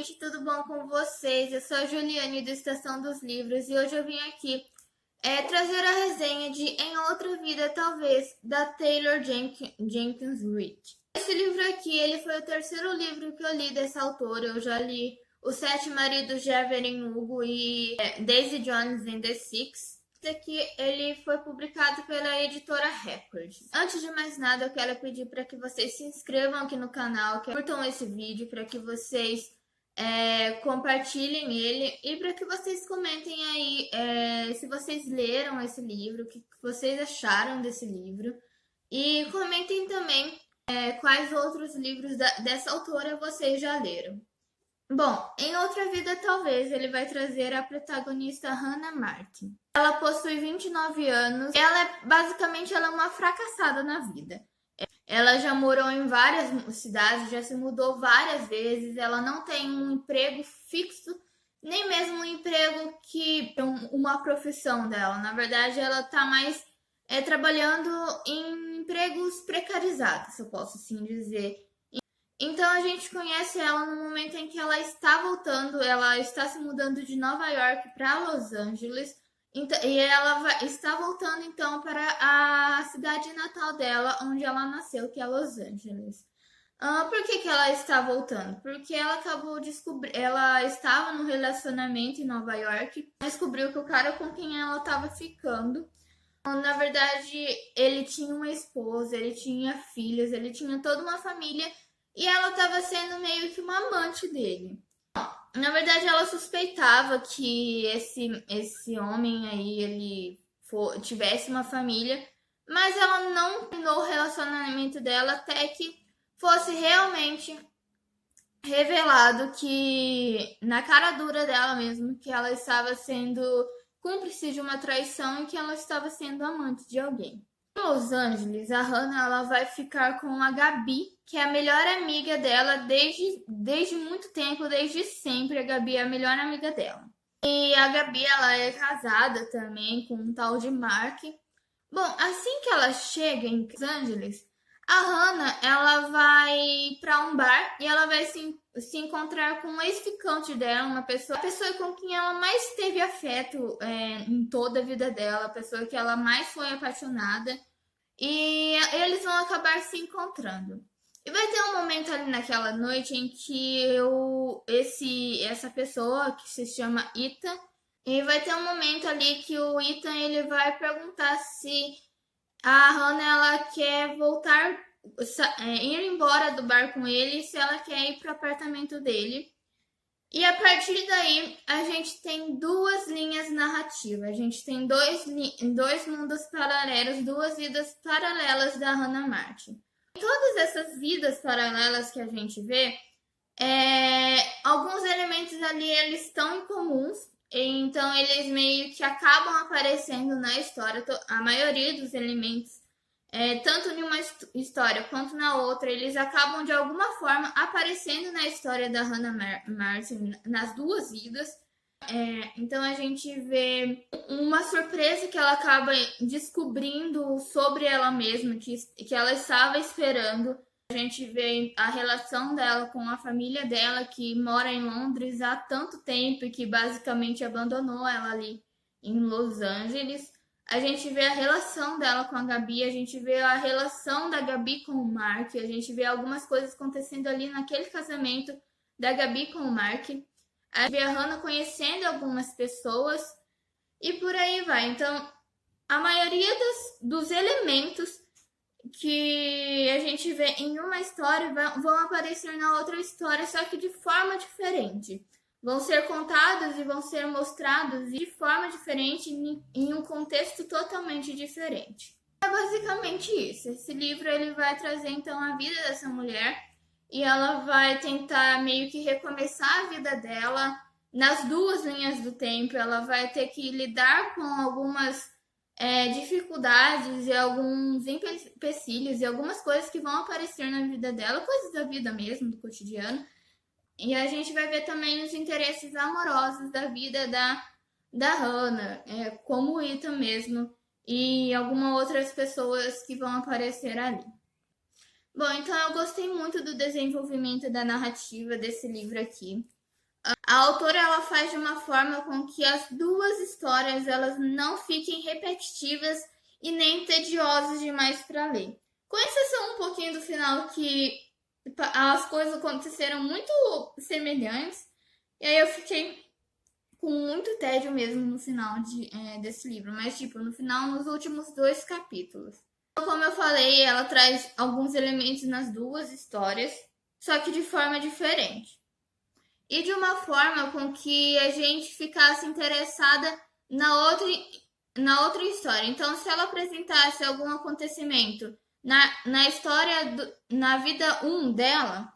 gente, tudo bom com vocês? Eu sou a Juliane do Estação dos Livros e hoje eu vim aqui trazer a resenha de Em Outra Vida, Talvez, da Taylor Jenkins Reid. Esse livro aqui, ele foi o terceiro livro que eu li dessa autora. Eu já li Os Sete Maridos de Evelyn Hugo e Daisy Jones and the Six. Esse aqui, ele foi publicado pela editora Record. Antes de mais nada, eu quero pedir para que vocês se inscrevam aqui no canal, que curtam esse vídeo, para que vocês compartilhem ele e para que vocês comentem aí se vocês leram esse livro, o que vocês acharam desse livro. E comentem também quais outros livros dessa autora vocês já leram. Bom, Em Outra Vida Talvez, ele vai trazer a protagonista Hannah Martin. Ela possui 29 anos. Basicamente ela é uma fracassada na vida. Ela já morou em várias cidades, já se mudou várias vezes. Ela não tem um emprego fixo, nem mesmo um emprego que uma profissão dela. Na verdade, ela está mais trabalhando em empregos precarizados, se eu posso assim dizer. Então a gente conhece ela no momento em que ela está voltando, ela está se mudando de Nova York para Los Angeles. E ela está voltando então para a cidade natal dela, onde ela nasceu, que é Los Angeles. Por que ela está voltando? Porque ela acabou ela estava no relacionamento em Nova York, descobriu que o cara com quem ela estava ficando, na verdade, ele tinha uma esposa, ele tinha filhos, ele tinha toda uma família e ela estava sendo meio que uma amante dele. Na verdade, ela suspeitava que esse homem aí, ele tivesse uma família, mas ela não terminou o relacionamento dela até que fosse realmente revelado que, na cara dura dela mesmo, que ela estava sendo cúmplice de uma traição e que ela estava sendo amante de alguém. Em Los Angeles, a Hannah ela vai ficar com a Gabi, que é a melhor amiga dela desde muito tempo, desde sempre. A Gabi é a melhor amiga dela. E a Gabi ela é casada também com um tal de Mark. Bom, assim que ela chega em Los Angeles, a Hannah ela vai para um bar e ela vai se encontrar com um ex-ficante dela, a pessoa com quem ela mais teve afeto em toda a vida dela, a pessoa que ela mais foi apaixonada. E eles vão acabar se encontrando. E vai ter um momento ali naquela noite em que essa pessoa, que se chama Ethan, e vai ter um momento ali que o Ethan ele vai perguntar se a Hannah ela quer voltar, ir embora do bar com ele, se ela quer ir para o apartamento dele. E a partir daí, a gente tem duas linhas narrativas. A gente tem dois mundos paralelos, duas vidas paralelas da Hannah Martin. Em todas essas vidas paralelas que a gente vê, alguns elementos ali eles estão em comuns. Então, eles meio que acabam aparecendo na história. A maioria dos elementos, tanto em uma história quanto na outra, eles acabam de alguma forma aparecendo na história da Hannah Martin, nas duas vidas. Então a gente vê uma surpresa que ela acaba descobrindo sobre ela mesma, que ela estava esperando. A gente vê a relação dela com a família dela, que mora em Londres há tanto tempo e que basicamente abandonou ela ali em Los Angeles. A gente vê a relação dela com a Gabi, a gente vê a relação da Gabi com o Mark, a gente vê algumas coisas acontecendo ali naquele casamento da Gabi com o Mark. A gente vê a Hannah conhecendo algumas pessoas e por aí vai. Então, a maioria dos elementos que a gente vê em uma história vão aparecer na outra história, só que de forma diferente. Vão ser contados e vão ser mostrados de forma diferente, em um contexto totalmente diferente. É basicamente isso. Esse livro ele vai trazer então a vida dessa mulher e ela vai tentar meio que recomeçar a vida dela nas duas linhas do tempo. Ela vai ter que lidar com algumas dificuldades e alguns empecilhos e algumas coisas que vão aparecer na vida dela, coisas da vida mesmo, do cotidiano. E a gente vai ver também os interesses amorosos da vida da Hannah, como o Ethan mesmo, e algumas outras pessoas que vão aparecer ali. Bom, então eu gostei muito do desenvolvimento da narrativa desse livro aqui. A autora ela faz de uma forma com que as duas histórias elas não fiquem repetitivas e nem tediosas demais para ler. Com exceção um pouquinho do final que as coisas aconteceram muito semelhantes e aí eu fiquei com muito tédio mesmo no final desse livro, mas tipo, no final, nos últimos 2 capítulos. Como eu falei, ela traz alguns elementos nas duas histórias, só que de forma diferente. E de uma forma com que a gente ficasse interessada na outra história. Então, se ela apresentasse algum acontecimento na história, na vida 1 dela,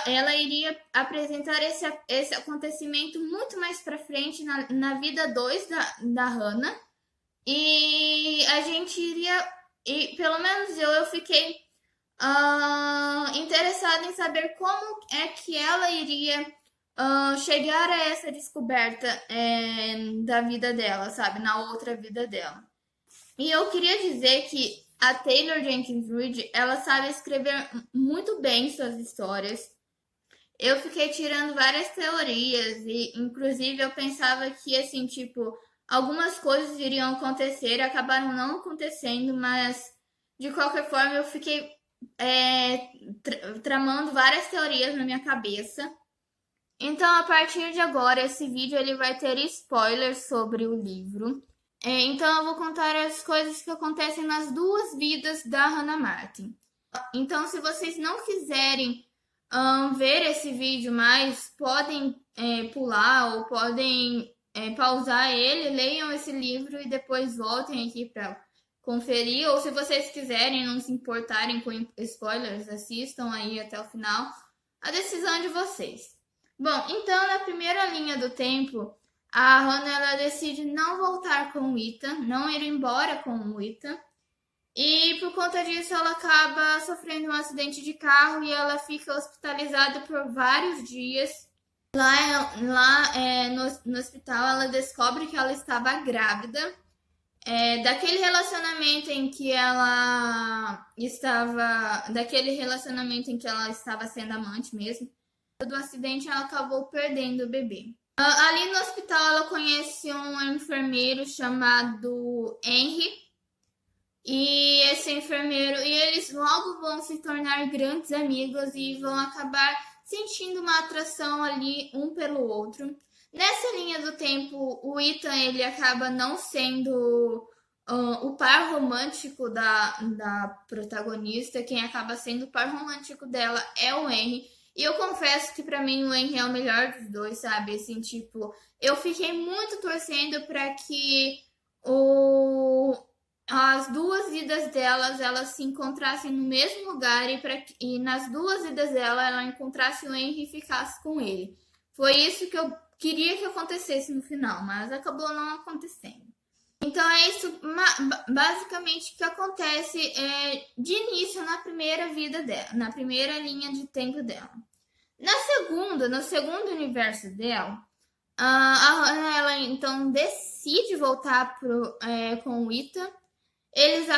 ela iria apresentar esse acontecimento muito mais para frente na vida 2 da Hannah. E a gente iria. E pelo menos eu fiquei interessada em saber como é que ela iria chegar a essa descoberta da vida dela, sabe? Na outra vida dela. E eu queria dizer que a Taylor Jenkins Reid, ela sabe escrever muito bem suas histórias. Eu fiquei tirando várias teorias e, inclusive, eu pensava que, assim, tipo, algumas coisas iriam acontecer e acabaram não acontecendo, mas, de qualquer forma, eu fiquei tramando várias teorias na minha cabeça. Então, a partir de agora, esse vídeo ele vai ter spoilers sobre o livro. Então, eu vou contar as coisas que acontecem nas duas vidas da Hannah Martin. Então, se vocês não quiserem ver esse vídeo mais, podem pular ou podem pausar ele, leiam esse livro e depois voltem aqui para conferir. Ou se vocês quiserem, não se importarem com spoilers, assistam aí até o final. A decisão de vocês. Bom, então, na primeira linha do tempo, a Hannah ela decide não voltar com o Ethan, não ir embora com o Ethan. E por conta disso ela acaba sofrendo um acidente de carro e ela fica hospitalizada por vários dias. Lá no hospital ela descobre que ela estava grávida. Daquele relacionamento em que ela estava. Daquele relacionamento em que ela estava sendo amante mesmo. Do acidente ela acabou perdendo o bebê. Ali no hospital ela conhece um enfermeiro chamado Henry. E esse enfermeiro, e eles logo vão se tornar grandes amigos e vão acabar sentindo uma atração ali um pelo outro. Nessa linha do tempo, o Ethan ele acaba não sendo o par romântico da protagonista. Quem acaba sendo o par romântico dela é o Henry. E eu confesso que pra mim o Henry é o melhor dos dois, sabe? Assim, tipo, eu fiquei muito torcendo pra que as duas vidas delas, elas se encontrassem no mesmo lugar e nas duas vidas dela, ela encontrasse o Henry e ficasse com ele. Foi isso que eu queria que acontecesse no final, mas acabou não acontecendo. Então é isso basicamente que acontece de início na primeira vida dela, na primeira linha de tempo dela. No segundo universo dela, a Hannah ela então decide voltar com o Ethan. Eles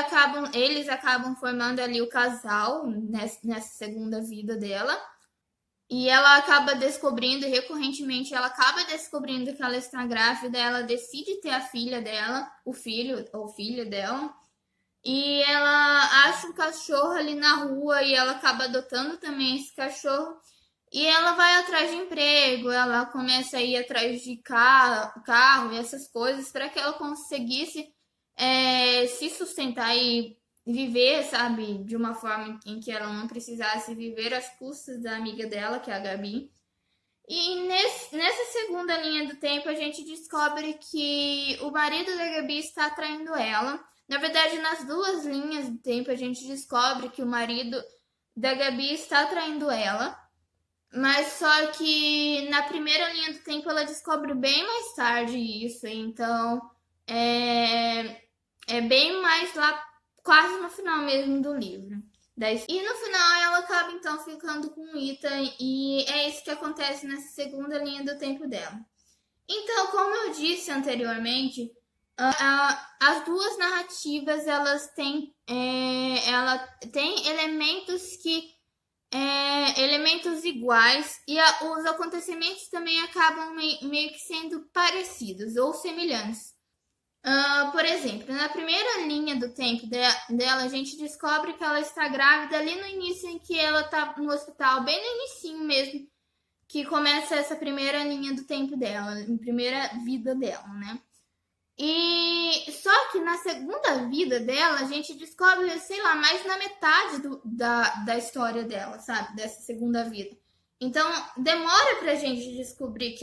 acabam formando ali o casal nessa segunda vida dela. E ela acaba descobrindo, recorrentemente, ela acaba descobrindo que ela está grávida. Ela decide ter a filha dela, o filho ou filha dela. E ela acha um cachorro ali na rua e ela acaba adotando também esse cachorro. E ela vai atrás de emprego, ela começa a ir atrás de carro e essas coisas para que ela conseguisse se sustentar e viver, sabe, de uma forma em que ela não precisasse viver às custas da amiga dela, que é a Gabi. E nessa segunda linha do tempo, a gente descobre que o marido da Gabi está traindo ela. Na verdade, nas duas linhas do tempo, a gente descobre que o marido da Gabi está traindo ela. Mas só que na primeira linha do tempo, ela descobre bem mais tarde isso. Então, é bem mais lá, quase no final mesmo do livro. E no final ela acaba então ficando com o Ethan e é isso que acontece nessa segunda linha do tempo dela. Então, como eu disse anteriormente, as duas narrativas elas têm, ela tem elementos que elementos iguais e os acontecimentos também acabam meio que sendo parecidos ou semelhantes. Por exemplo, na primeira linha do tempo dela, a gente descobre que ela está grávida ali no início em que ela está no hospital, bem no inicinho mesmo, que começa essa primeira linha do tempo dela, a primeira vida dela, né? E só que na segunda vida dela, a gente descobre, sei lá, mais na metade da história dela, sabe? Dessa segunda vida. Então, demora pra gente descobrir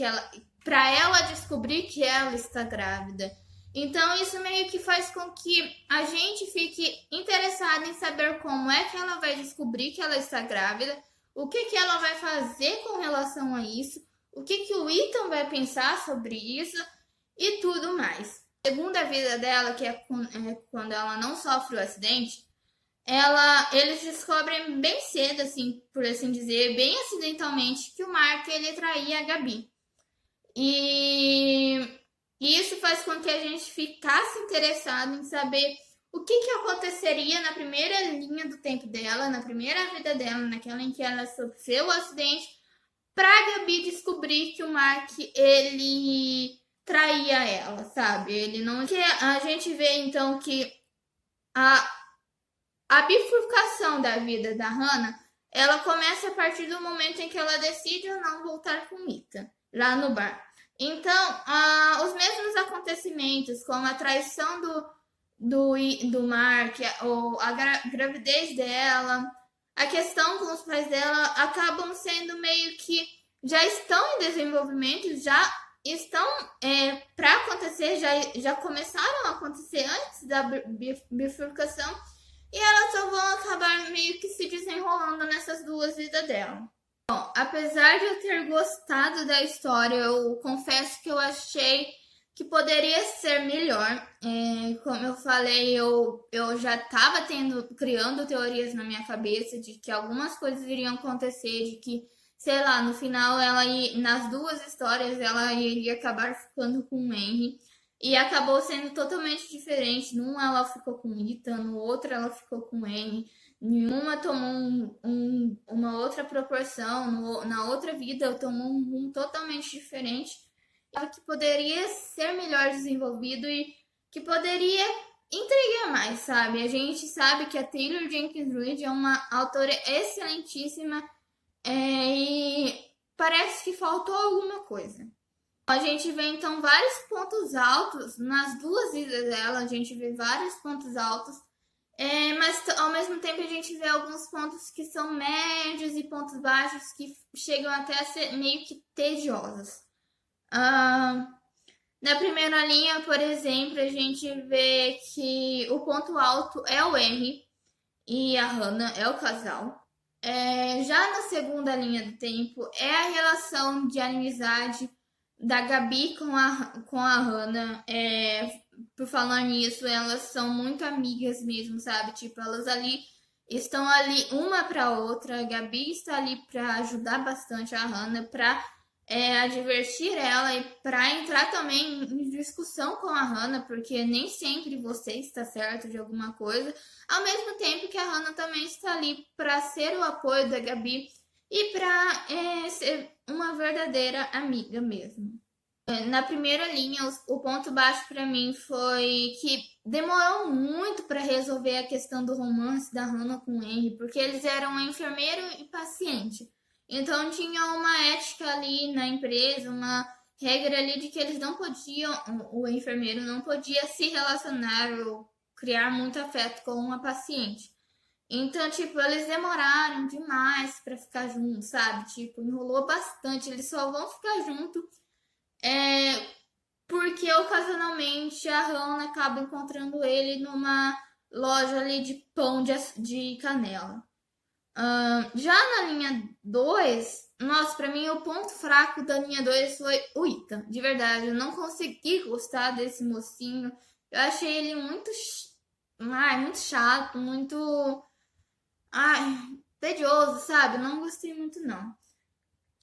pra ela descobrir que ela está grávida. Então, isso meio que faz com que a gente fique interessado em saber como é que ela vai descobrir que ela está grávida, o que ela vai fazer com relação a isso, o que o Ethan vai pensar sobre isso e tudo mais. A segunda vida dela, que é quando ela não sofre o acidente, eles descobrem bem cedo, assim, por assim dizer, bem acidentalmente, que o Mark ele traía a Gabi. E isso faz com que a gente ficasse interessado em saber o que aconteceria na primeira linha do tempo dela, na primeira vida dela, naquela em que ela sofreu o acidente, pra Gabi descobrir que o Mark, ele traía ela, sabe? Ele não... Que a gente vê, então, que a bifurcação da vida da Hannah, ela começa a partir do momento em que ela decide ou não voltar com Mita, lá no bar. Então, os mesmos acontecimentos, como a traição do Mark, ou a gravidez dela, a questão com os pais dela, acabam sendo meio que já estão em desenvolvimento, já estão para acontecer, já começaram a acontecer antes da bifurcação, e elas só vão acabar meio que se desenrolando nessas duas vidas dela. Bom, apesar de eu ter gostado da história, eu confesso que eu achei que poderia ser melhor. Como eu falei, eu já estava criando teorias na minha cabeça de que algumas coisas iriam acontecer, de que, sei lá, no final nas duas histórias ela iria acabar ficando com o Henry. E acabou sendo totalmente diferente. Num ela ficou com o Ethan, no outro ela ficou com o Henry. Nenhuma tomou uma outra proporção, na outra vida tomou um rumo totalmente diferente, que poderia ser melhor desenvolvido e que poderia intrigar mais, sabe? A gente sabe que a Taylor Jenkins Reid é uma autora excelentíssima e parece que faltou alguma coisa. A gente vê então vários pontos altos nas duas vidas dela, a gente vê vários pontos altos, mas ao mesmo tempo a gente vê alguns pontos que são médios e pontos baixos que chegam até a ser meio que tediosos. Na primeira linha, por exemplo, a gente vê que o ponto alto é o Henry e a Hannah, é o casal. Já na segunda linha do tempo é a relação de amizade da Gabi com a Hannah. Por falar nisso, elas são muito amigas mesmo, sabe? Tipo, elas estão ali uma para outra. A Gabi está ali para ajudar bastante a Hannah, para advertir ela e para entrar também em discussão com a Hannah, porque nem sempre você está certo de alguma coisa, ao mesmo tempo que a Hannah também está ali para ser o apoio da Gabi e para ser uma verdadeira amiga mesmo. Na primeira linha, o ponto baixo para mim foi que demorou muito para resolver a questão do romance da Hannah com o Henry, porque eles eram enfermeiro e paciente. Então tinha uma ética ali na empresa, uma regra ali de que eles não podiam, o enfermeiro não podia se relacionar ou criar muito afeto com uma paciente. Então, tipo, eles demoraram demais para ficar juntos, sabe? Tipo, enrolou bastante. Eles só vão ficar juntos porque ocasionalmente a Hannah acaba encontrando ele numa loja ali de pão de canela. Já na linha 2, nossa, pra mim o ponto fraco da linha 2 foi o Ethan. De verdade, eu não consegui gostar desse mocinho. Eu achei ele muito chato, muito tedioso, sabe? Não gostei muito, não.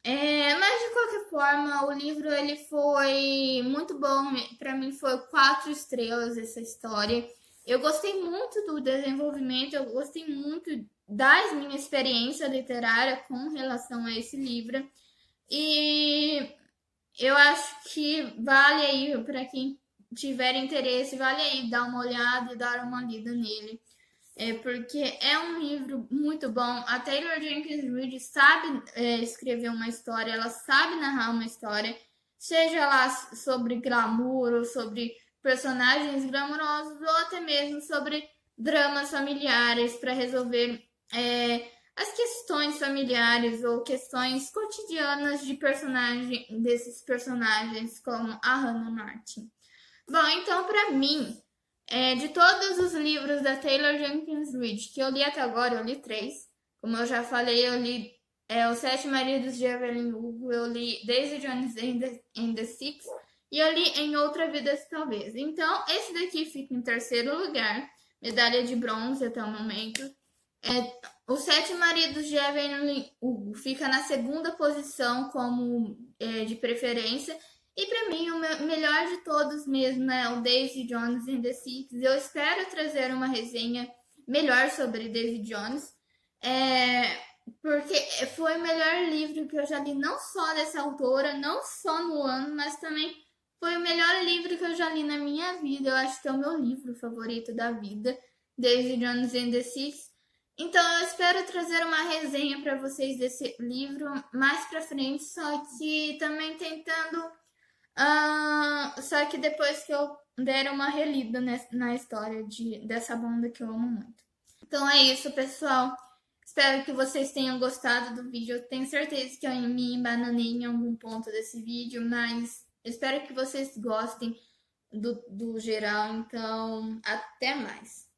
Mas de qualquer forma, o livro ele foi muito bom. Pra mim foi 4 estrelas essa história. Eu gostei muito do desenvolvimento, eu gostei muito da minha experiência literária com relação a esse livro. E eu acho que vale aí, para quem tiver interesse, vale aí dar uma olhada e dar uma lida nele. Porque é um livro muito bom. A Taylor Jenkins Reid sabe escrever uma história, ela sabe narrar uma história, seja lá sobre glamour ou sobre personagens glamourosos ou até mesmo sobre dramas familiares para resolver as questões familiares ou questões cotidianas de personagem desses personagens como a Hannah Martin. Bom, então para mim de todos os livros da Taylor Jenkins Reid que eu li até agora, eu li 3. Como eu já falei, eu li Os Sete Maridos de Evelyn Hugo, eu li Daisy Jones and the Six, e eu li Em Outra Vida Talvez. Então, esse daqui fica em terceiro lugar, medalha de bronze até o momento. Os Sete Maridos de Evelyn Hugo fica na segunda posição como de preferência. E para mim, o melhor de todos mesmo é o Daisy Jones and the Six. Eu espero trazer uma resenha melhor sobre Daisy Jones, porque foi o melhor livro que eu já li, não só dessa autora, não só no ano, mas também foi o melhor livro que eu já li na minha vida. Eu acho que é o meu livro favorito da vida, Daisy Jones and the Six. Então eu espero trazer uma resenha para vocês desse livro mais para frente, só que também tentando só que depois que eu der uma relida na história dessa banda que eu amo muito. Então é isso, pessoal. Espero que vocês tenham gostado do vídeo. Eu tenho certeza que eu me embananei em algum ponto desse vídeo, mas espero que vocês gostem do geral. Então, até mais.